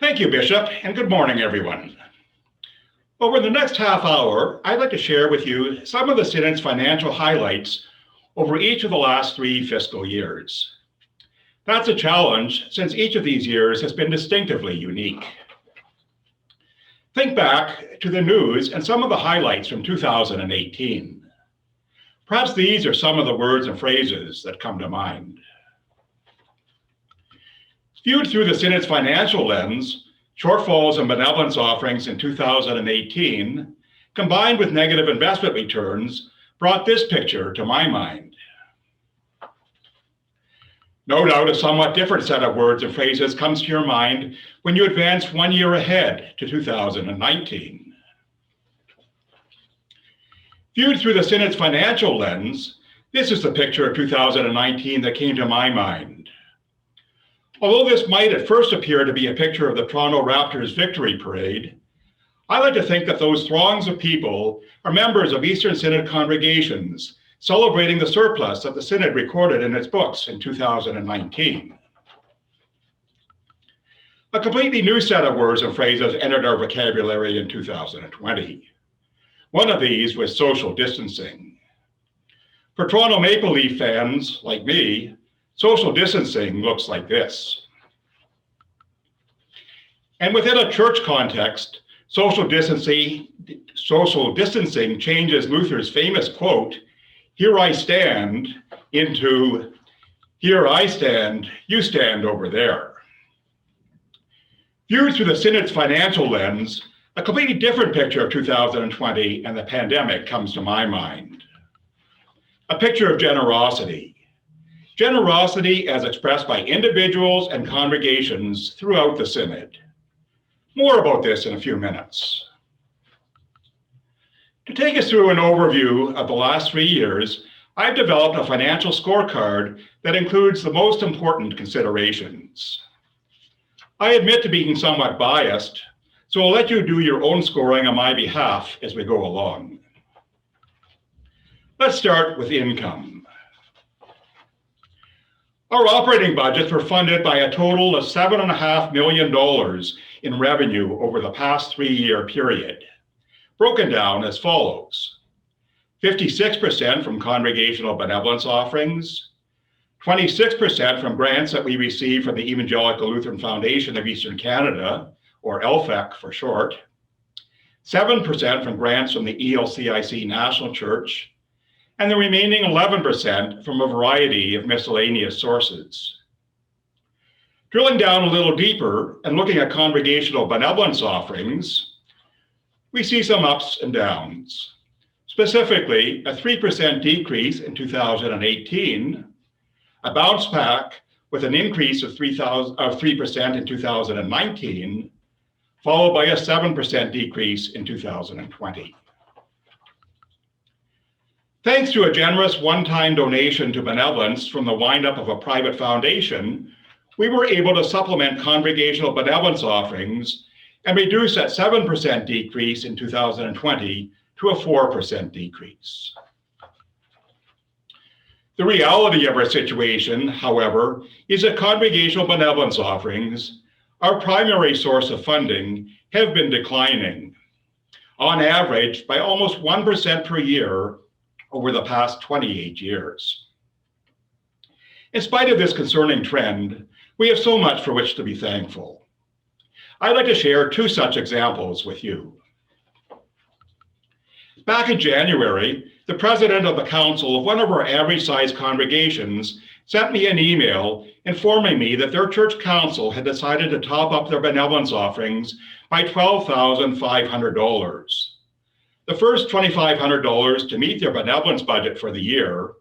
Thank you, Bishop, and good morning, everyone. Over the next half hour, I'd like to share with you some of the Synod's financial highlights over each of the last 3 fiscal years. That's a challenge since each of these years has been distinctively unique. Think back to the news and some of the highlights from 2018. Perhaps these are some of the words and phrases that come to mind. Viewed through the Synod's financial lens, shortfalls in benevolence offerings in 2018, combined with negative investment returns, brought this picture to my mind. No doubt a somewhat different set of words and phrases comes to your mind when you advance 1 year ahead to 2019. Viewed through the Synod's financial lens, this is the picture of 2019 that came to my mind. Although this might at first appear to be a picture of the Toronto Raptors victory parade, I like to think that those throngs of people are members of Eastern Synod congregations celebrating the surplus that the Synod recorded in its books in 2019. A completely new set of words and phrases entered our vocabulary in 2020. One of these was social distancing. For Toronto Maple Leaf fans like me, social distancing looks like this. And within a church context, social distancing changes Luther's famous quote, "Here I stand," into "Here I stand, you stand over there." Viewed through the Synod's financial lens, a completely different picture of 2020 and the pandemic comes to my mind. A picture of generosity. Generosity as expressed by individuals and congregations throughout the Synod. More about this in a few minutes. To take us through an overview of the last 3 years, I've developed a financial scorecard that includes the most important considerations. I admit to being somewhat biased, so I'll let you do your own scoring on my behalf as we go along. Let's start with income. Our operating budgets were funded by a total of $7.5 million in revenue over the past 3-year period, broken down as follows: 56% from congregational benevolence offerings, 26% from grants that we received from the Evangelical Lutheran Foundation of Eastern Canada, or ELFEC for short, 7% from grants from the ELCIC National Church, and the remaining 11% from a variety of miscellaneous sources. Drilling down a little deeper and looking at congregational benevolence offerings, we see some ups and downs. Specifically, a 3% decrease in 2018, a bounce back with an increase of 3% in 2019, followed by a 7% decrease in 2020. Thanks to a generous one-time donation to benevolence from the windup of a private foundation, we were able to supplement congregational benevolence offerings and reduce that 7% decrease in 2020 to a 4% decrease. The reality of our situation, however, is that congregational benevolence offerings, our primary source of funding, have been declining, on average by almost 1% per year over the past 28 years. In spite of this concerning trend, we have so much for which to be thankful. I'd like to share 2 such examples with you. Back in January, the president of the council of one of our average-sized congregations sent me an email informing me that their church council had decided to top up their benevolence offerings by $12,500. The first $2,500 to meet their benevolence budget for the year,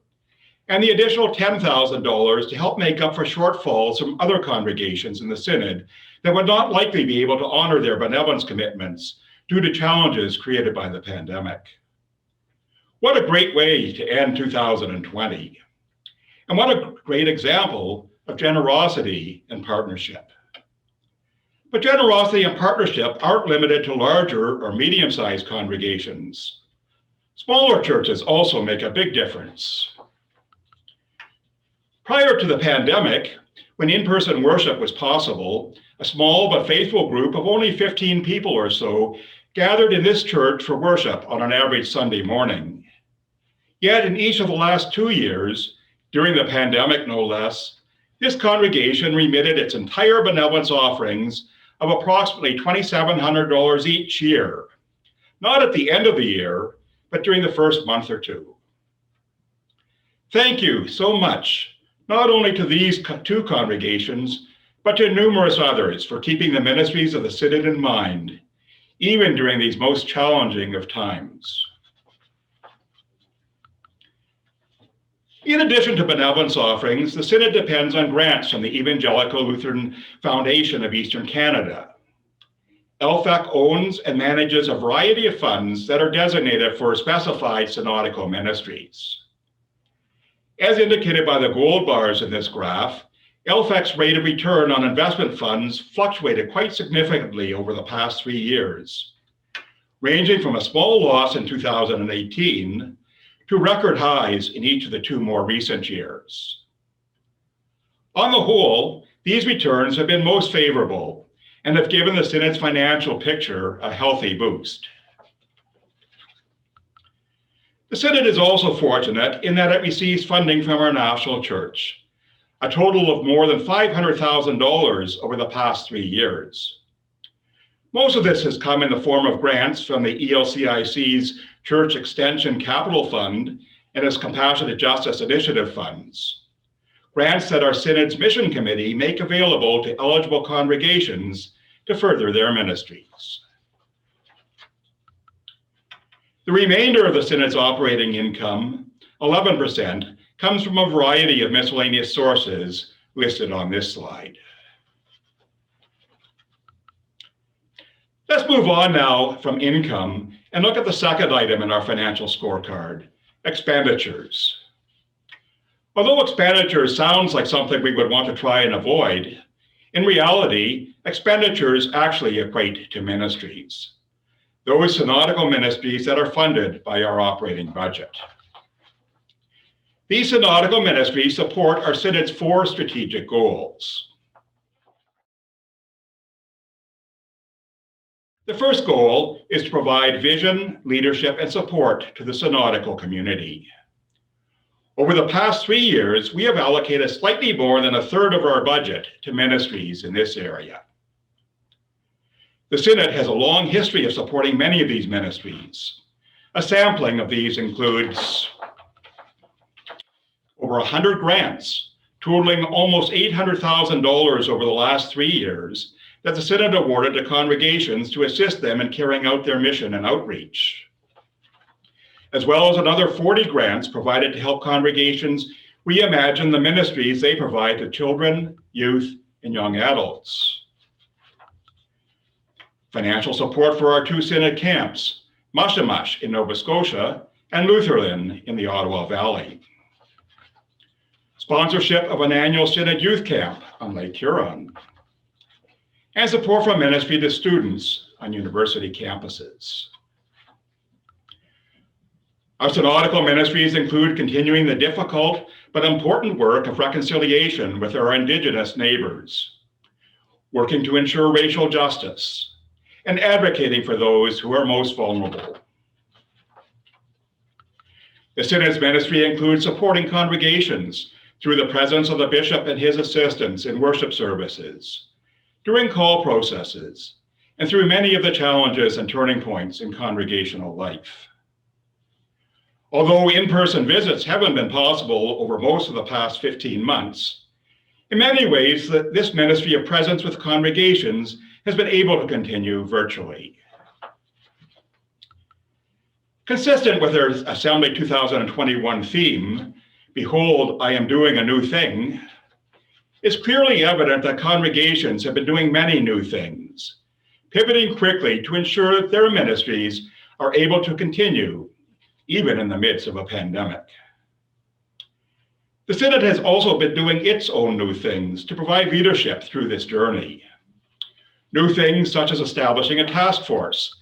and the additional $10,000 to help make up for shortfalls from other congregations in the Synod that would not likely be able to honor their benevolence commitments due to challenges created by the pandemic. What a great way to end 2020. And what a great example of generosity and partnership. But generosity and partnership aren't limited to larger or medium-sized congregations. Smaller churches also make a big difference. Prior to the pandemic, when in-person worship was possible, A small but faithful group of only 15 people or so gathered in this church for worship on an average Sunday morning. Yet in each of the last 2 years, during the pandemic no less, this congregation remitted its entire benevolence offerings of approximately $2,700 each year, not at the end of the year, but during the first month or two. Thank you so much, not only to these two congregations, but to numerous others for keeping the ministries of the Synod in mind, even during these most challenging of times. In addition to benevolence offerings, the Synod depends on grants from the Evangelical Lutheran Foundation of Eastern Canada. LFEC owns and manages a variety of funds that are designated for specified synodical ministries. As indicated by the gold bars in this graph, LFEC's rate of return on investment funds fluctuated quite significantly over the past 3 years, ranging from a small loss in 2018 to record highs in each of the 2 more recent years. On the whole, these returns have been most favorable and have given the Synod's financial picture a healthy boost. The Synod is also fortunate in that it receives funding from our national church, a total of more than $500,000 over the past 3 years. Most of this has come in the form of grants from the ELCIC's Church Extension Capital Fund and its Compassionate Justice Initiative funds, grants that our Synod's Mission Committee make available to eligible congregations to further their ministries. The remainder of the Synod's operating income, 11%, comes from a variety of miscellaneous sources listed on this slide. Let's move on now from income and look at the second item in our financial scorecard, expenditures. Although expenditures sounds like something we would want to try and avoid, in reality, expenditures actually equate to ministries, those synodical ministries that are funded by our operating budget. These synodical ministries support our Synod's 4 strategic goals. The first goal is to provide vision, leadership, and support to the synodical community. Over the past 3 years, we have allocated slightly more than 1/3 of our budget to ministries in this area. The Synod has a long history of supporting many of these ministries. A sampling of these includes over 100 grants, totaling almost $800,000 over the last 3 years, that the Synod awarded to congregations to assist them in carrying out their mission and outreach, as well as another 40 grants provided to help congregations reimagine the ministries they provide to children, youth, and young adults. Financial support for our 2 Synod camps, Mushamash in Nova Scotia and Lutherland in the Ottawa Valley. Sponsorship of an annual Synod youth camp on Lake Huron. And support from ministry to students on university campuses. Our synodical ministries include continuing the difficult but important work of reconciliation with our Indigenous neighbors, working to ensure racial justice, and advocating for those who are most vulnerable. The Synod's ministry includes supporting congregations through the presence of the bishop and his assistants in worship services, during call processes, and through many of the challenges and turning points in congregational life. Although in-person visits haven't been possible over most of the past 15 months, in many ways, this ministry of presence with congregations has been able to continue virtually. Consistent with our Assembly 2021 theme, "Behold, I am doing a new thing," it's clearly evident that congregations have been doing many new things, pivoting quickly to ensure that their ministries are able to continue, even in the midst of a pandemic. The Synod has also been doing its own new things to provide leadership through this journey. New things such as establishing a task force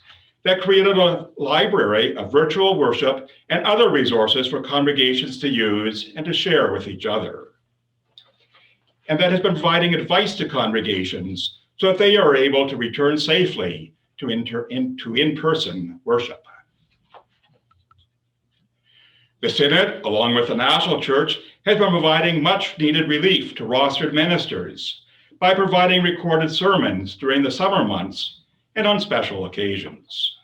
that created a library of virtual worship and other resources for congregations to use and to share with each other. And that has been providing advice to congregations so that they are able to return safely to in-person worship. The Synod, along with the National Church, has been providing much needed relief to rostered ministers by providing recorded sermons during the summer months and on special occasions.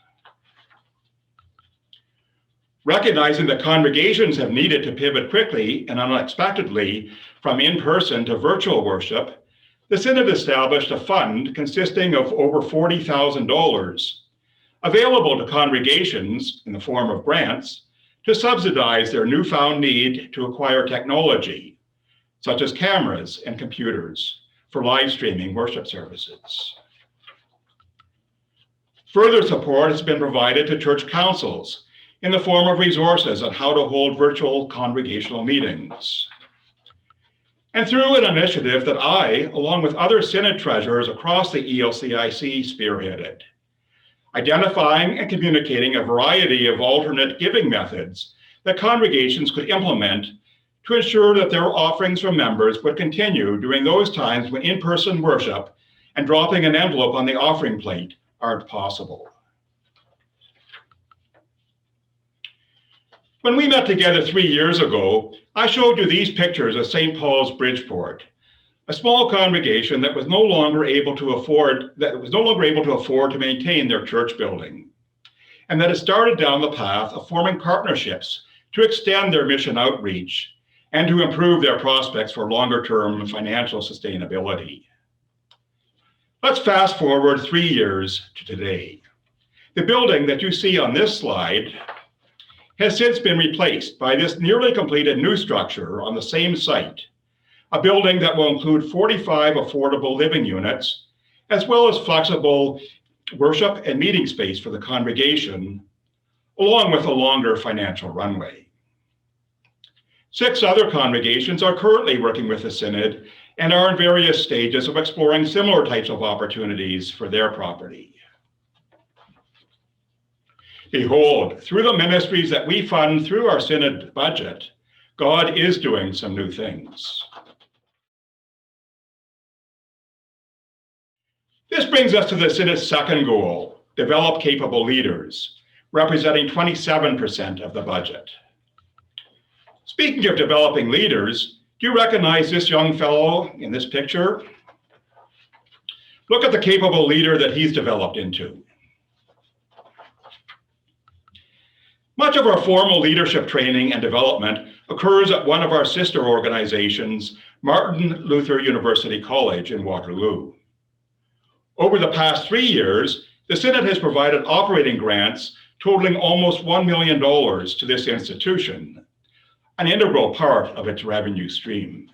Recognizing that congregations have needed to pivot quickly and unexpectedly from in-person to virtual worship, the Synod established a fund consisting of over $40,000 available to congregations in the form of grants to subsidize their newfound need to acquire technology, such as cameras and computers, for live streaming worship services. Further support has been provided to church councils in the form of resources on how to hold virtual congregational meetings. And through an initiative that I, along with other Synod treasurers across the ELCIC, spearheaded, identifying and communicating a variety of alternate giving methods that congregations could implement to ensure that their offerings from members would continue during those times when in-person worship and dropping an envelope on the offering plate aren't possible. When we met together 3 years ago, I showed you these pictures of St. Paul's Bridgeport, a small congregation that was no longer able to afford to maintain their church building, and that has started down the path of forming partnerships to extend their mission outreach and to improve their prospects for longer-term financial sustainability. Let's fast forward 3 years to today. The building that you see on this slide has since been replaced by this nearly completed new structure on the same site, a building that will include 45 affordable living units, as well as flexible worship and meeting space for the congregation, along with a longer financial runway. 6 other congregations are currently working with the Synod and are in various stages of exploring similar types of opportunities for their property. Behold, through the ministries that we fund through our Synod budget, God is doing some new things. This brings us to the Synod's second goal, develop capable leaders, representing 27% of the budget. Speaking of developing leaders, do you recognize this young fellow in this picture? Look at the capable leader that he's developed into. Much of our formal leadership training and development occurs at one of our sister organizations, Martin Luther University College in Waterloo. Over the past 3 years, the Synod has provided operating grants totaling almost $1 million to this institution, an integral part of its revenue stream.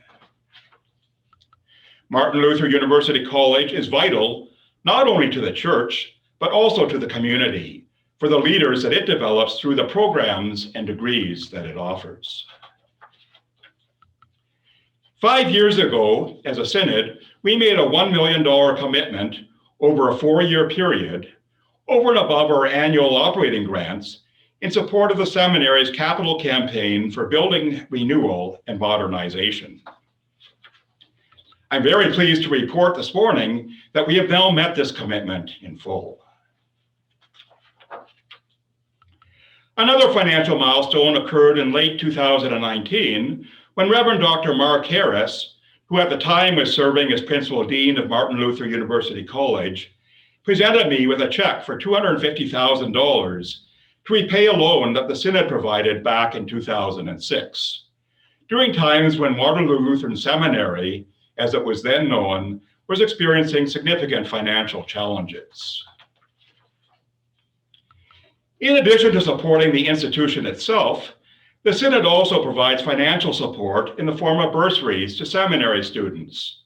Martin Luther University College is vital not only to the church, but also to the community, for the leaders that it develops through the programs and degrees that it offers. 5 years ago, as a Synod, we made a $1 million commitment over a 4-year period, over and above our annual operating grants, in support of the seminary's capital campaign for building renewal and modernization. I'm very pleased to report this morning that we have now met this commitment in full. Another financial milestone occurred in late 2019 when Reverend Dr. Mark Harris, who at the time was serving as Principal Dean of Martin Luther University College, presented me with a check for $250,000 to repay a loan that the Synod provided back in 2006, during times when Waterloo Lutheran Seminary, as it was then known, was experiencing significant financial challenges. In addition to supporting the institution itself, the Synod also provides financial support in the form of bursaries to seminary students,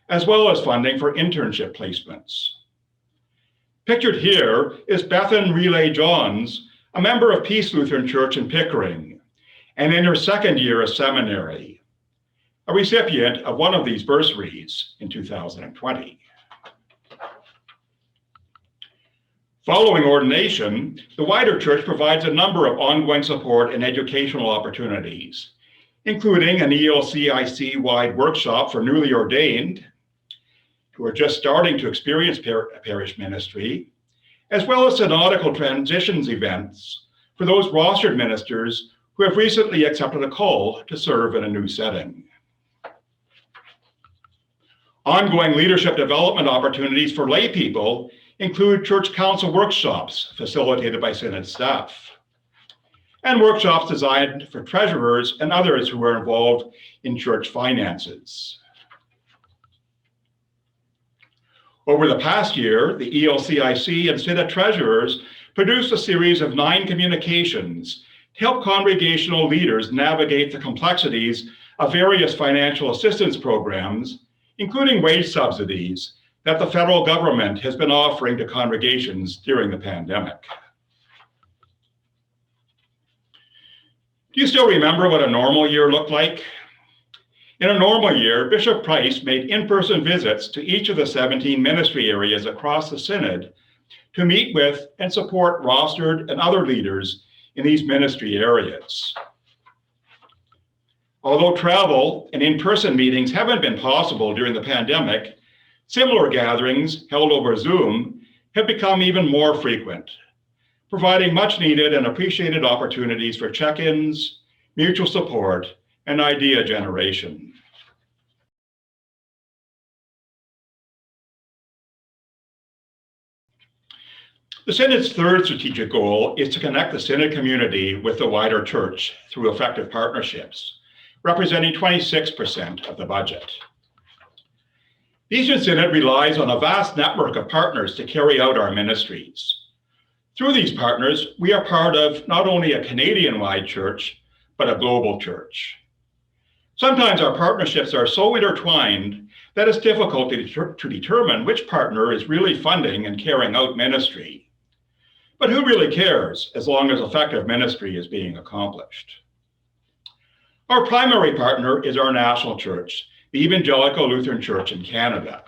as well as funding for internship placements. Pictured here is Bethan Relay Johns, a member of Peace Lutheran Church in Pickering, and in her second year of seminary, a recipient of one of these bursaries in 2020. Following ordination, the wider church provides a number of ongoing support and educational opportunities, including an ELCIC-wide workshop for newly ordained, who are just starting to experience parish ministry, as well as synodical transitions events for those rostered ministers who have recently accepted a call to serve in a new setting. Ongoing leadership development opportunities for lay people include church council workshops facilitated by Synod staff, and workshops designed for treasurers and others who are involved in church finances. Over the past year, the ELCIC and Synod treasurers produced a series of 9 communications to help congregational leaders navigate the complexities of various financial assistance programs, including wage subsidies, that the federal government has been offering to congregations during the pandemic. Do you still remember what a normal year looked like? In a normal year, Bishop Price made in-person visits to each of the 17 ministry areas across the Synod to meet with and support rostered and other leaders in these ministry areas. Although travel and in-person meetings haven't been possible during the pandemic, similar gatherings held over Zoom have become even more frequent, providing much needed and appreciated opportunities for check-ins, mutual support, and idea generation. The Synod's third strategic goal is to connect the Synod community with the wider church through effective partnerships, representing 26% of the budget. The Eastern Synod relies on a vast network of partners to carry out our ministries. Through these partners, we are part of not only a Canadian-wide church, but a global church. Sometimes our partnerships are so intertwined that it's difficult to determine which partner is really funding and carrying out ministry. But who really cares as long as effective ministry is being accomplished? Our primary partner is our national church, the Evangelical Lutheran Church in Canada.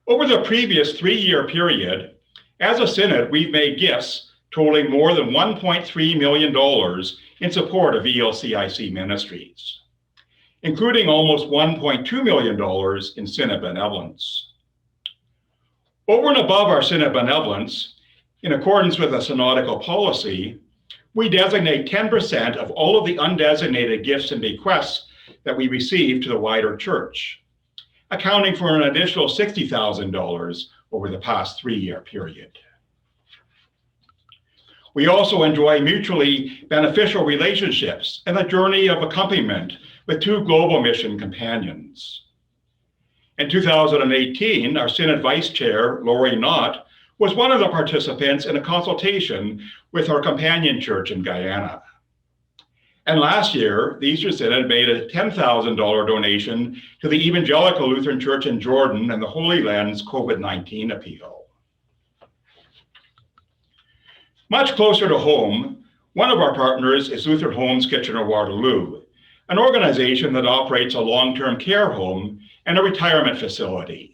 Over the previous 3-year period, as a Synod, we've made gifts totaling more than $1.3 million in support of ELCIC ministries, including almost $1.2 million in Synod benevolence. Over and above our Synod benevolence, in accordance with a synodical policy, we designate 10% of all of the undesignated gifts and bequests that we receive to the wider church, accounting for an additional $60,000 over the past 3-year period. We also enjoy mutually beneficial relationships and a journey of accompaniment with 2 global mission companions. In 2018, our Synod Vice Chair, Lori Knott, was one of the participants in a consultation with our companion church in Guyana. And last year, the Eastern Synod made a $10,000 donation to the Evangelical Lutheran Church in Jordan and the Holy Land's COVID-19 appeal. Much closer to home, one of our partners is Lutheran Homes Kitchener-Waterloo, an organization that operates a long-term care home and a retirement facility.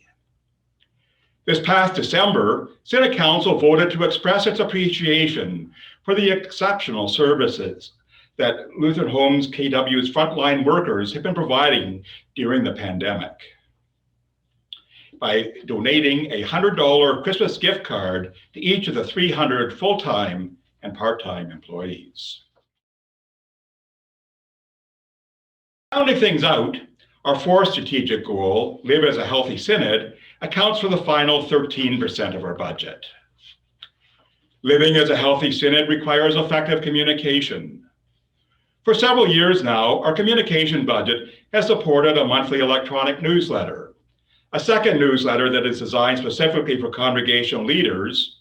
This past December, Synod Council voted to express its appreciation for the exceptional services that Lutheran Homes KW's frontline workers have been providing during the pandemic by donating a $100 Christmas gift card to each of the 300 full-time and part-time employees. Rounding things out, our 4th strategic goal, Live as a Healthy Synod, accounts for the final 13% of our budget. Living as a healthy Synod requires effective communication. For several years now, our communication budget has supported a monthly electronic newsletter, a second newsletter that is designed specifically for congregational leaders,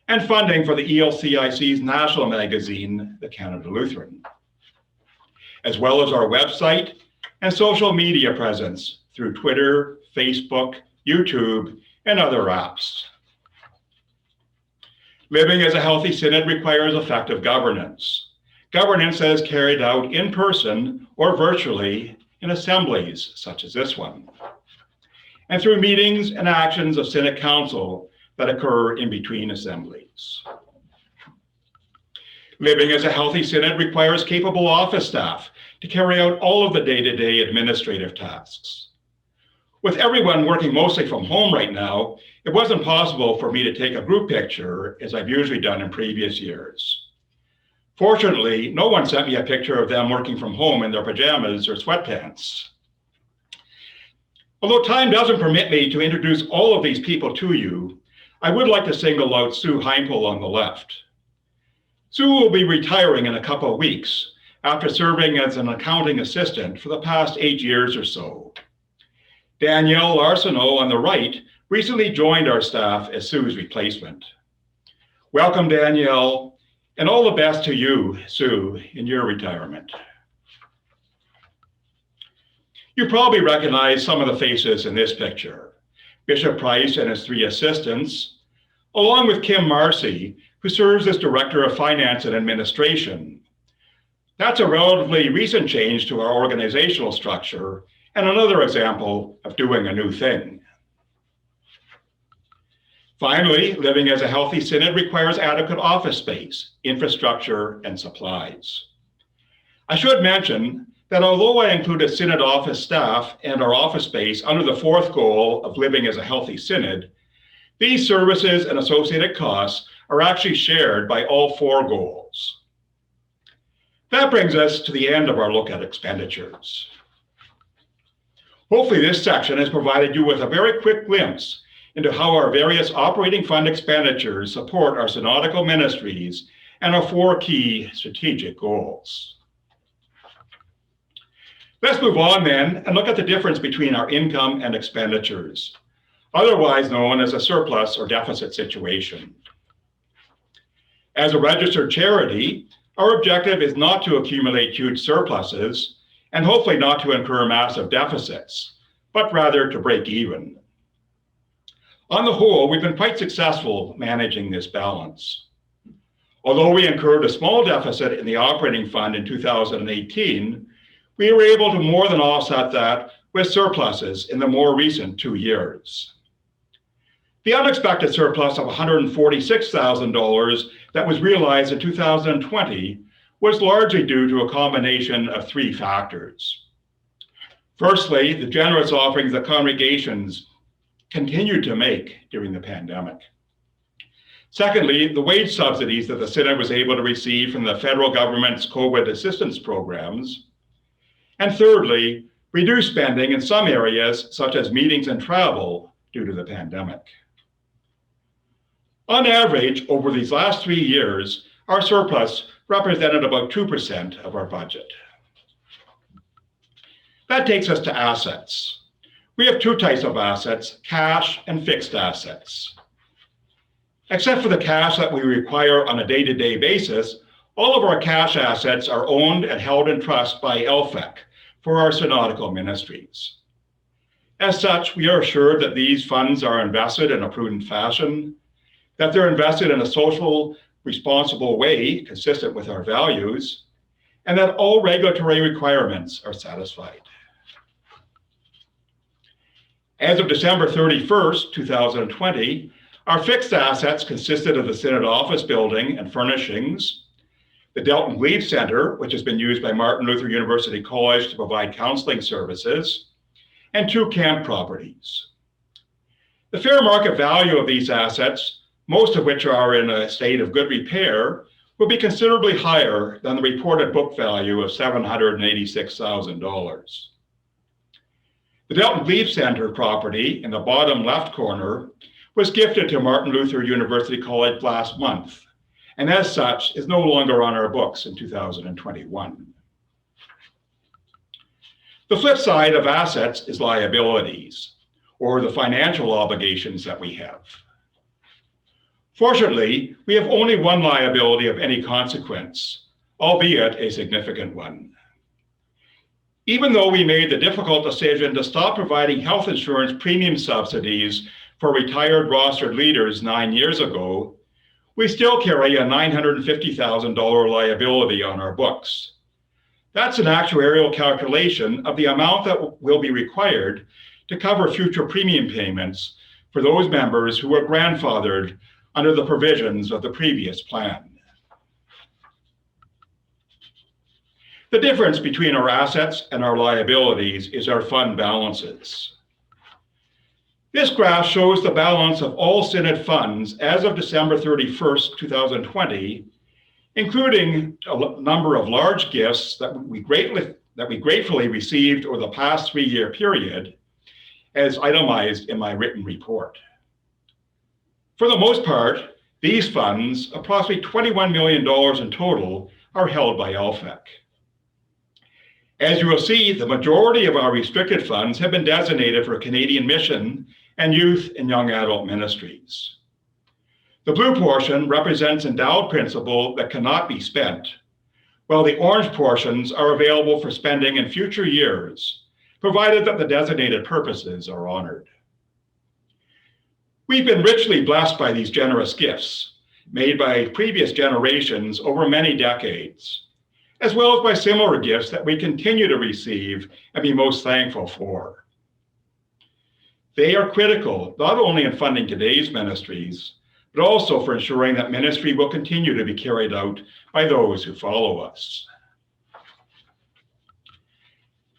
and funding for the ELCIC's national magazine, the Canada Lutheran, as well as our website and social media presence through Twitter, Facebook, YouTube, and other apps. Living as a healthy Synod requires effective governance. Governance that is carried out in person or virtually in assemblies such as this one, and through meetings and actions of Synod Council that occur in between assemblies. Living as a healthy Synod requires capable office staff to carry out all of the day-to-day administrative tasks. With everyone working mostly from home right now, it wasn't possible for me to take a group picture as I've usually done in previous years. Fortunately, no one sent me a picture of them working from home in their pajamas or sweatpants. Although time doesn't permit me to introduce all of these people to you, I would like to single out Sue Heimpel on the left. Sue will be retiring in a couple of weeks after serving as an accounting assistant for the past 8 years or so. Danielle Larseneau on the right recently joined our staff as Sue's replacement. Welcome, Danielle, and all the best to you, Sue, in your retirement. You probably recognize some of the faces in this picture. Bishop Price and his 3 assistants, along with Kim Marcy, who serves as Director of Finance and Administration. That's a relatively recent change to our organizational structure and another example of doing a new thing. Finally, living as a healthy synod requires adequate office space, infrastructure, and supplies. I should mention that although I included synod office staff and our office space under the 4th goal of living as a healthy synod, these services and associated costs are actually shared by all 4 goals. That brings us to the end of our look at expenditures. Hopefully this section has provided you with a very quick glimpse into how our various operating fund expenditures support our synodical ministries and our 4 key strategic goals. Let's move on then and look at the difference between our income and expenditures, otherwise known as a surplus or deficit situation. As a registered charity, our objective is not to accumulate huge surpluses and hopefully not to incur massive deficits, but rather to break even. On the whole, we've been quite successful managing this balance. Although we incurred a small deficit in the operating fund in 2018, we were able to more than offset that with surpluses in the more recent 2 years. The unexpected surplus of $146,000 that was realized in 2020 was largely due to a combination of 3 factors. Firstly, the generous offerings that congregations continued to make during the pandemic. Secondly, the wage subsidies that the Synod was able to receive from the federal government's COVID assistance programs. And thirdly, reduced spending in some areas, such as meetings and travel, due to the pandemic. On average, over these last 3 years, our surplus represented about 2% of our budget. That takes us to assets. We have 2 types of assets, cash and fixed assets. Except for the cash that we require on a day-to-day basis, all of our cash assets are owned and held in trust by LFEC for our synodical ministries. As such, we are assured that these funds are invested in a prudent fashion, that they're invested in a social, responsible way consistent with our values, and that all regulatory requirements are satisfied. As of December 31st, 2020, our fixed assets consisted of the Synod office building and furnishings, the Delton Glebe Center, which has been used by Martin Luther University College to provide counseling services, and 2 camp properties. The fair market value of these assets, most of which are in a state of good repair, will be considerably higher than the reported book value of $786,000. The Delton Glebe Center property in the bottom left corner was gifted to Martin Luther University College last month, and as such is no longer on our books in 2021. The flip side of assets is liabilities, or the financial obligations that we have. Fortunately, we have only one liability of any consequence, albeit a significant one. Even though we made the difficult decision to stop providing health insurance premium subsidies for retired rostered leaders 9 years ago, we still carry a $950,000 liability on our books. That's an actuarial calculation of the amount that will be required to cover future premium payments for those members who were grandfathered under the provisions of the previous plan. The difference between our assets and our liabilities is our fund balances. This graph shows the balance of all Synod funds as of December 31st, 2020, including a number of large gifts that we gratefully received over the past 3-year period, as itemized in my written report. For the most part, these funds, approximately $21 million in total, are held by LFEC. As you will see, the majority of our restricted funds have been designated for Canadian mission and youth and young adult ministries. The blue portion represents endowed principal that cannot be spent, while the orange portions are available for spending in future years, provided that the designated purposes are honored. We've been richly blessed by these generous gifts made by previous generations over many decades, as well as by similar gifts that we continue to receive and be most thankful for. They are critical, not only in funding today's ministries, but also for ensuring that ministry will continue to be carried out by those who follow us.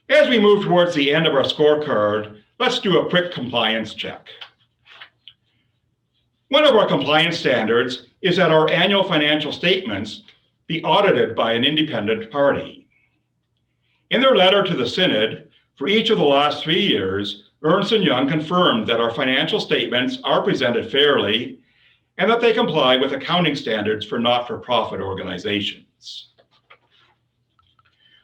As we move towards the end of our scorecard, let's do a quick compliance check. One of our compliance standards is that our annual financial statements be audited by an independent party. In their letter to the Synod, for each of the last 3 years, Ernst & Young confirmed that our financial statements are presented fairly and that they comply with accounting standards for not-for-profit organizations.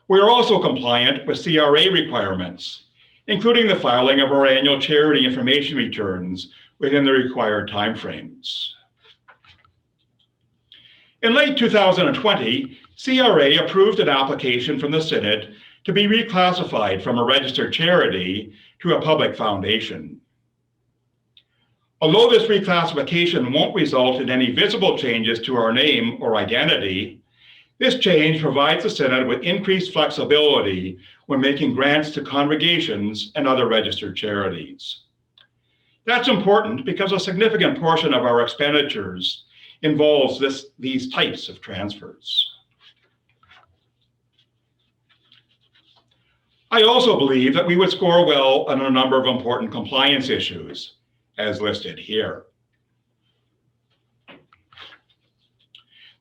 We are also compliant with CRA requirements, including the filing of our annual charity information returns within the required timeframes. In late 2020, CRA approved an application from the Synod to be reclassified from a registered charity to a public foundation. Although this reclassification won't result in any visible changes to our name or identity, this change provides the Synod with increased flexibility when making grants to congregations and other registered charities. That's important because a significant portion of our expenditures involves these types of transfers. I also believe that we would score well on a number of important compliance issues, as listed here.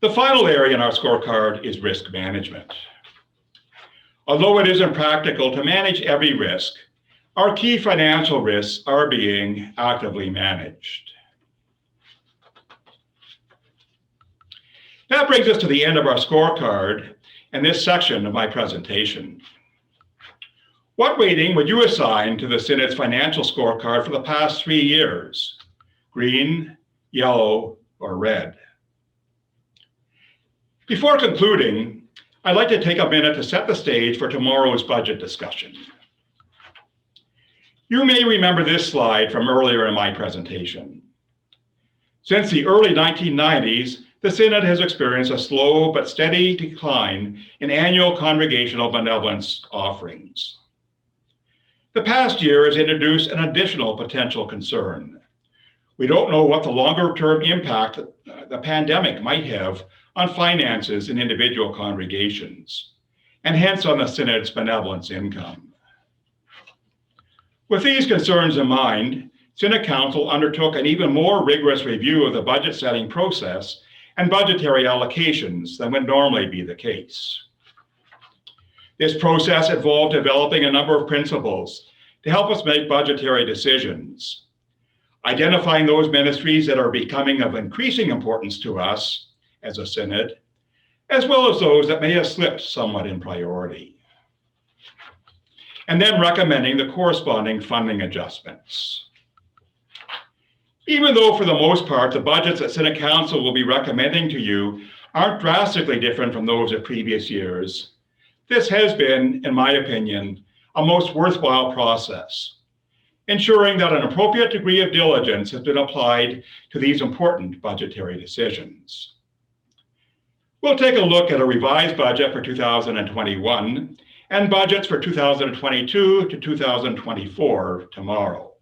The final area in our scorecard is risk management. Although it isn't practical to manage every risk, our key financial risks are being actively managed. That brings us to the end of our scorecard and this section of my presentation. What rating would you assign to the Synod's financial scorecard for the past 3 years? Green, yellow, or red? Before concluding, I'd like to take a minute to set the stage for tomorrow's budget discussion. You may remember this slide from earlier in my presentation. Since the early 1990s, the Synod has experienced a slow but steady decline in annual congregational benevolence offerings. The past year has introduced an additional potential concern. We don't know what the longer-term impact the pandemic might have on finances in individual congregations, and hence on the Synod's benevolence income. With these concerns in mind, Synod Council undertook an even more rigorous review of the budget setting process and budgetary allocations than would normally be the case. This process involved developing a number of principles to help us make budgetary decisions, identifying those ministries that are becoming of increasing importance to us as a Synod, as well as those that may have slipped somewhat in priority, and then recommending the corresponding funding adjustments. Even though for the most part, the budgets that Synod Council will be recommending to you aren't drastically different from those of previous years, this has been, in my opinion, a most worthwhile process, ensuring that an appropriate degree of diligence has been applied to these important budgetary decisions. We'll take a look at a revised budget for 2021 and budgets for 2022 to 2024 tomorrow.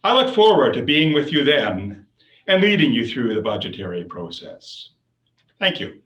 I look forward to being with you then and leading you through the budgetary process. Thank you.